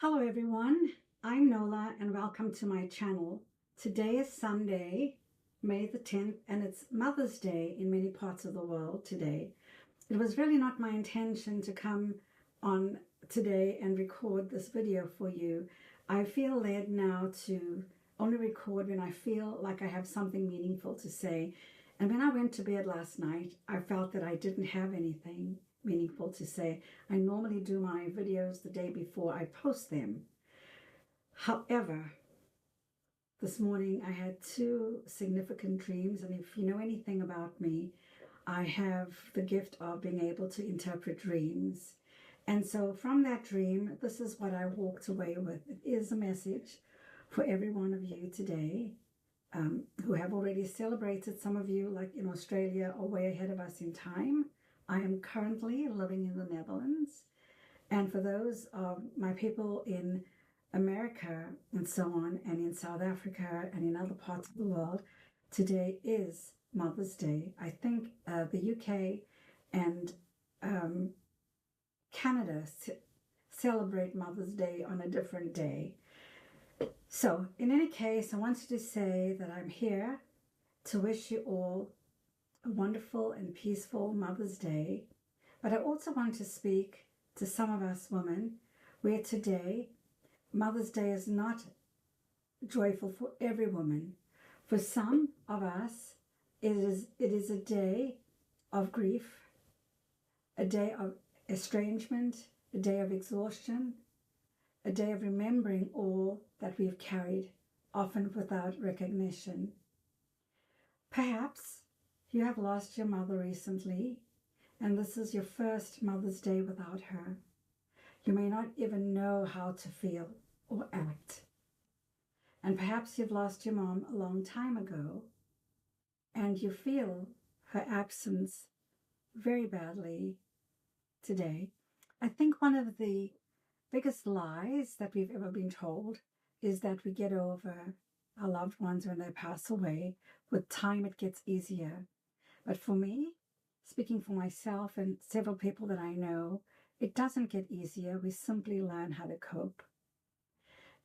Hello everyone, I'm Nola and welcome to my channel. Today is Sunday, May the 10th, and it's Mother's Day in many parts of the world today. It was really not my intention to come on today and record this video for you. I feel led now to only record when I feel like I have something meaningful to say. And when I went to bed last night, I felt that I didn't have anything meaningful to say. I normally do my videos the day before I post them. However, this morning I had two significant dreams, and if you know anything about me, I have the gift of being able to interpret dreams. And so from that dream, this is what I walked away with. It is a message for every one of you today who have already celebrated. Some of you, like in Australia, are way ahead of us in time. I am currently living in the Netherlands. And for those of my people in America and so on, and in South Africa and in other parts of the world, today is Mother's Day. I think the UK and Canada celebrate Mother's Day on a different day. So in any case, I wanted to say that I'm here to wish you all a wonderful and peaceful Mother's Day. But I also want to speak to some of us women where today Mother's Day is not joyful for every woman. For some of us, it is a day of grief, a day of estrangement, a day of exhaustion, a day of remembering all that we've carried, often without recognition. Perhaps you have lost your mother recently, and this is your first Mother's Day without her. You may not even know how to feel or act. And perhaps you've lost your mom a long time ago, and you feel her absence very badly today. I think one of the biggest lies that we've ever been told is that we get over our loved ones when they pass away. With time, it gets easier. But for me, speaking for myself and several people that I know, it doesn't get easier. We simply learn how to cope.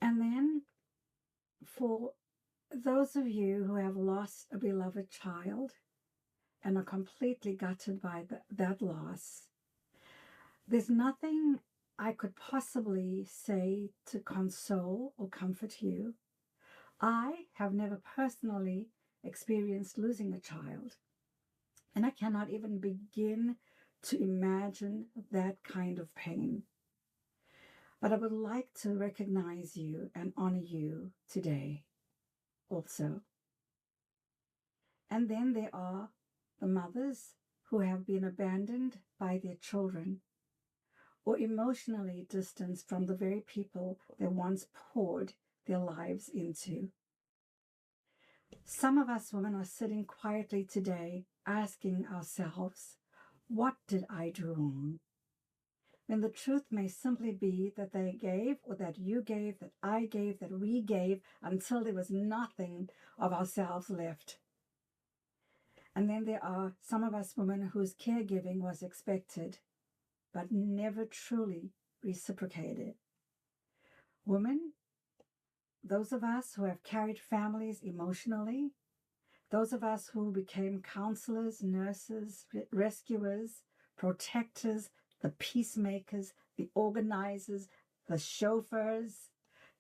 And then for those of you who have lost a beloved child and are completely gutted by that loss, there's nothing I could possibly say to console or comfort you. I have never personally experienced losing a child, and I cannot even begin to imagine that kind of pain. But I would like to recognize you and honor you today also. And then there are the mothers who have been abandoned by their children or emotionally distanced from the very people they once poured their lives into. Some of us women are sitting quietly today asking ourselves, what did I do wrong? When the truth may simply be that they gave, or that you gave, that I gave, that we gave, until there was nothing of ourselves left. And then there are some of us women whose caregiving was expected, but never truly reciprocated. Women, those of us who have carried families emotionally, those of us who became counselors, nurses, rescuers, protectors, the peacemakers, the organizers, the chauffeurs,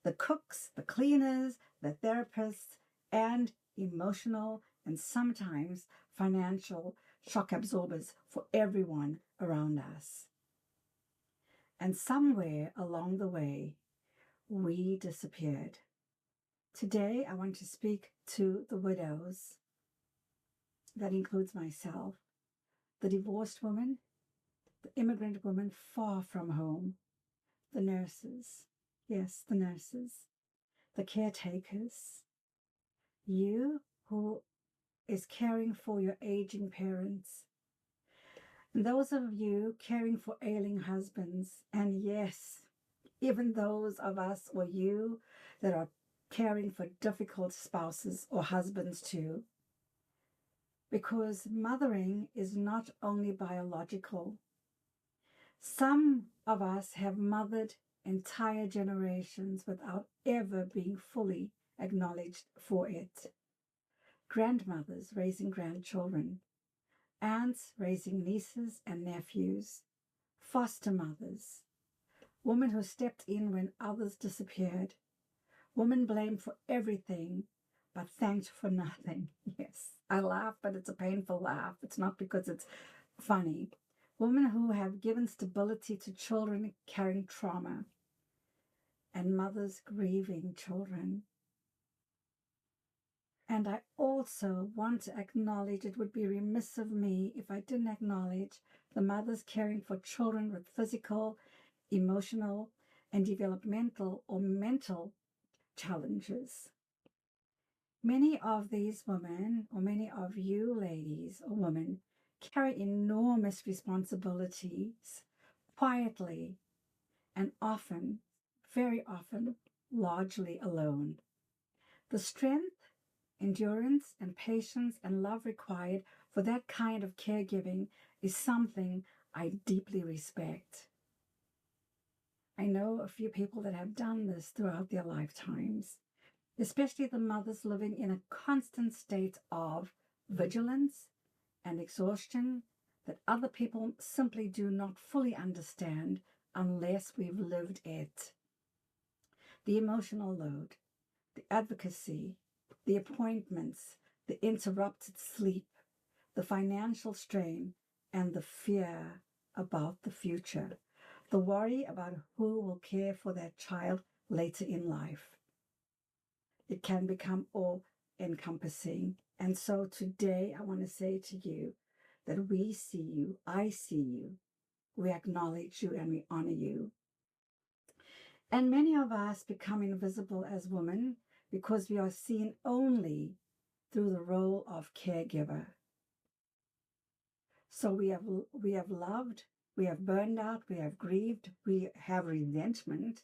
the cooks, the cleaners, the therapists, and emotional and sometimes financial shock absorbers for everyone around us. And somewhere along the way, we disappeared. Today, I want to speak to the widows. That includes myself, the divorced woman, the immigrant woman far from home, the nurses, yes, the nurses, the caretakers, you who is caring for your aging parents, and those of you caring for ailing husbands, and yes, even those of us or you that are caring for difficult spouses or husbands too. Because mothering is not only biological. Some of us have mothered entire generations without ever being fully acknowledged for it. Grandmothers raising grandchildren, aunts raising nieces and nephews, foster mothers, women who stepped in when others disappeared, women blamed for everything but thanked for nothing. Yes, I laugh, but it's a painful laugh. It's not because it's funny. Women who have given stability to children carrying trauma, and mothers grieving children. And I also want to acknowledge, it would be remiss of me if I didn't acknowledge the mothers caring for children with physical, emotional, and developmental or mental challenges. Many of these women, or many of you ladies or women, carry enormous responsibilities quietly and often, very often, largely alone. The strength, endurance, and patience and love required for that kind of caregiving is something I deeply respect. I know a few people that have done this throughout their lifetimes, especially the mothers living in a constant state of vigilance and exhaustion that other people simply do not fully understand unless we've lived it. The emotional load, the advocacy, the appointments, the interrupted sleep, the financial strain, and the fear about the future, the worry about who will care for that child later in life. It can become all-encompassing. And so today I want to say to you that we see you, I see you, we acknowledge you, and we honor you. And many of us become invisible as women because we are seen only through the role of caregiver. So we have loved, we have burned out, we have grieved, we have resentment,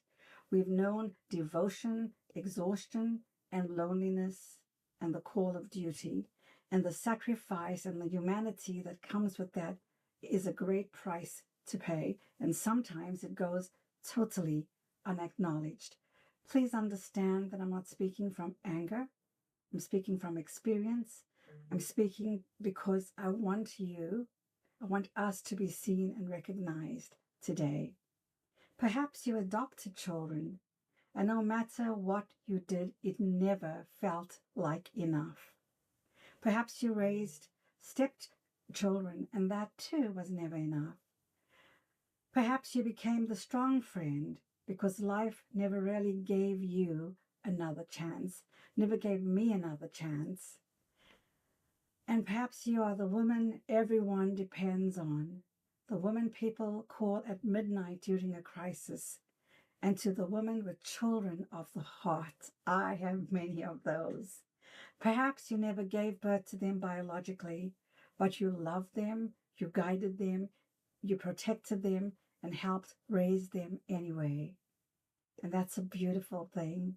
we've known devotion, exhaustion, and loneliness, and the call of duty, and the sacrifice and the humanity that comes with that is a great price to pay, and sometimes it goes totally unacknowledged. Please understand that I'm not speaking from anger. I'm speaking from experience. I'm speaking because I want us to be seen and recognized today. Perhaps you adopted children, and no matter what you did, it never felt like enough. Perhaps you raised stepchildren, and that too was never enough. Perhaps you became the strong friend because life never really gave you another chance, never gave me another chance. And perhaps you are the woman everyone depends on, the woman people call at midnight during a crisis. And to the woman with children of the heart, I have many of those. Perhaps you never gave birth to them biologically, but you loved them, you guided them, you protected them, and helped raise them anyway. And that's a beautiful thing.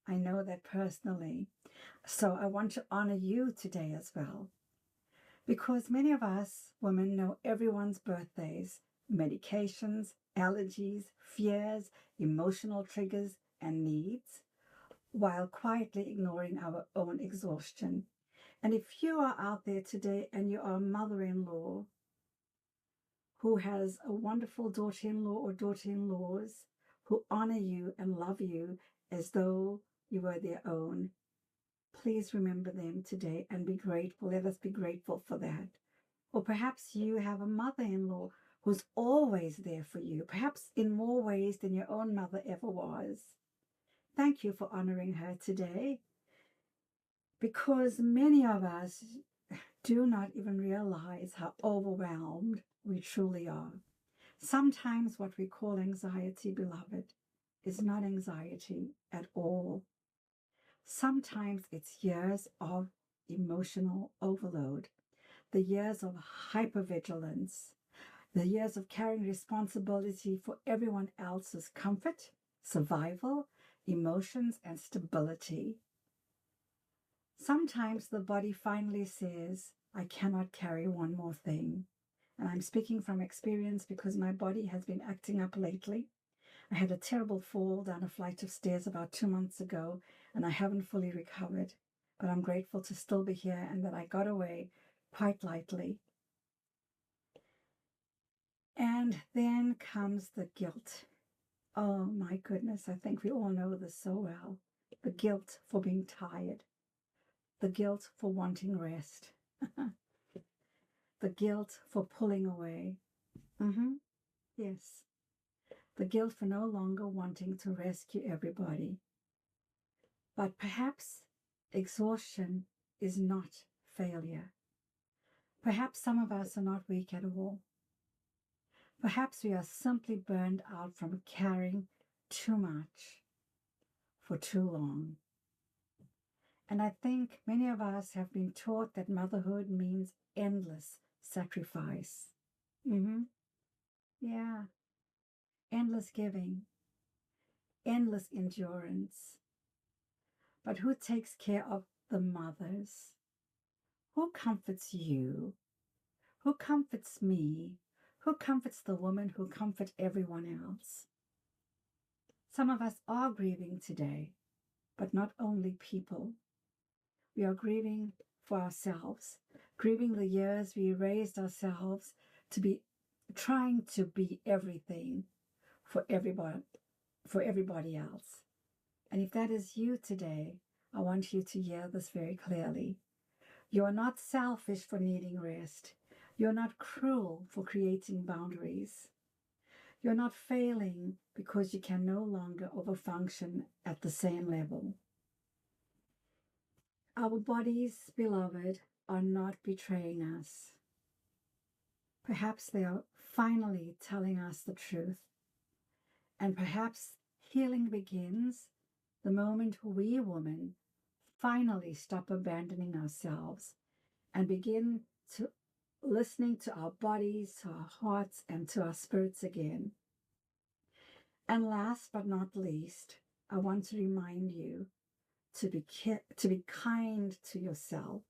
I know that personally. So I want to honor you today as well. Because many of us women know everyone's birthdays, medications, allergies, fears, emotional triggers, and needs, while quietly ignoring our own exhaustion. And if you are out there today and you are a mother-in-law who has a wonderful daughter-in-law or daughter-in-laws who honor you and love you as though you were their own, please remember them today and be grateful. Let us be grateful for that. Or perhaps you have a mother-in-law who's always there for you, perhaps in more ways than your own mother ever was. Thank you for honoring her today, because many of us do not even realize how overwhelmed we truly are. Sometimes what we call anxiety, beloved, is not anxiety at all. Sometimes it's years of emotional overload, the years of hypervigilance, the years of carrying responsibility for everyone else's comfort, survival, emotions, and stability. Sometimes the body finally says, I cannot carry one more thing, And I'm speaking from experience because my body has been acting up lately. I had a terrible fall down a flight of stairs about 2 months ago, and I haven't fully recovered. But I'm grateful to still be here and that I got away quite lightly. And then comes the guilt. Oh my goodness, I think we all know this so well. The guilt for being tired. The guilt for wanting rest. The guilt for pulling away. Yes. The guilt for no longer wanting to rescue everybody. But perhaps exhaustion is not failure. Perhaps some of us are not weak at all. Perhaps we are simply burned out from carrying too much for too long. And I think many of us have been taught that motherhood means endless sacrifice. Yeah. Endless giving, endless endurance. But who takes care of the mothers? Who comforts you? Who comforts me? Who comforts the woman who comforts everyone else? Some of us are grieving today, but not only people. We are grieving for ourselves, grieving the years we raised ourselves to be trying to be everything for everybody else. And if that is you today, I want you to hear this very clearly. You are not selfish for needing rest. You're not cruel for creating boundaries. You're not failing because you can no longer overfunction at the same level. Our bodies, beloved, are not betraying us. Perhaps they are finally telling us the truth. And perhaps healing begins the moment we women finally stop abandoning ourselves and begin to listening to our bodies, to our hearts, and to our spirits again. And last but not least, I want to remind you to be kind to yourself,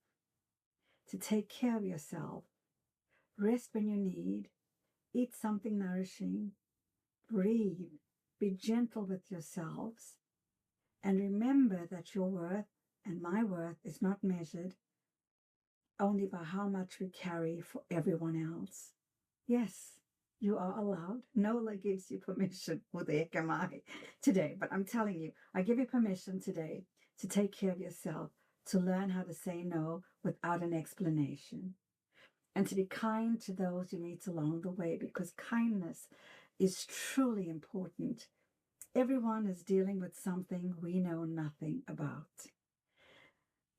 to take care of yourself, rest when you need, eat something nourishing, breathe, be gentle with yourselves, and remember that your worth and my worth is not measured only by how much we carry for everyone else. Yes, you are allowed. Nola gives you permission. Who the heck am I today? But I'm telling you, I give you permission today to take care of yourself, to learn how to say no without an explanation, and to be kind to those you meet along the way, because kindness is truly important. Everyone is dealing with something we know nothing about.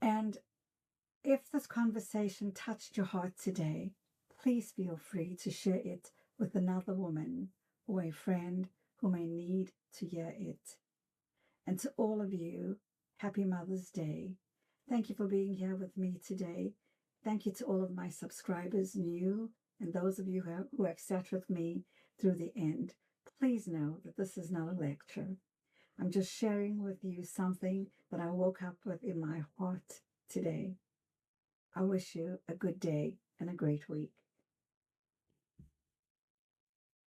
And if this conversation touched your heart today, please feel free to share it with another woman or a friend who may need to hear it. And to all of you, happy Mother's Day. Thank you for being here with me today. Thank you to all of my subscribers, new, and those of you who have sat with me through the end. Please know that this is not a lecture. I'm just sharing with you something that I woke up with in my heart today. I wish you a good day and a great week.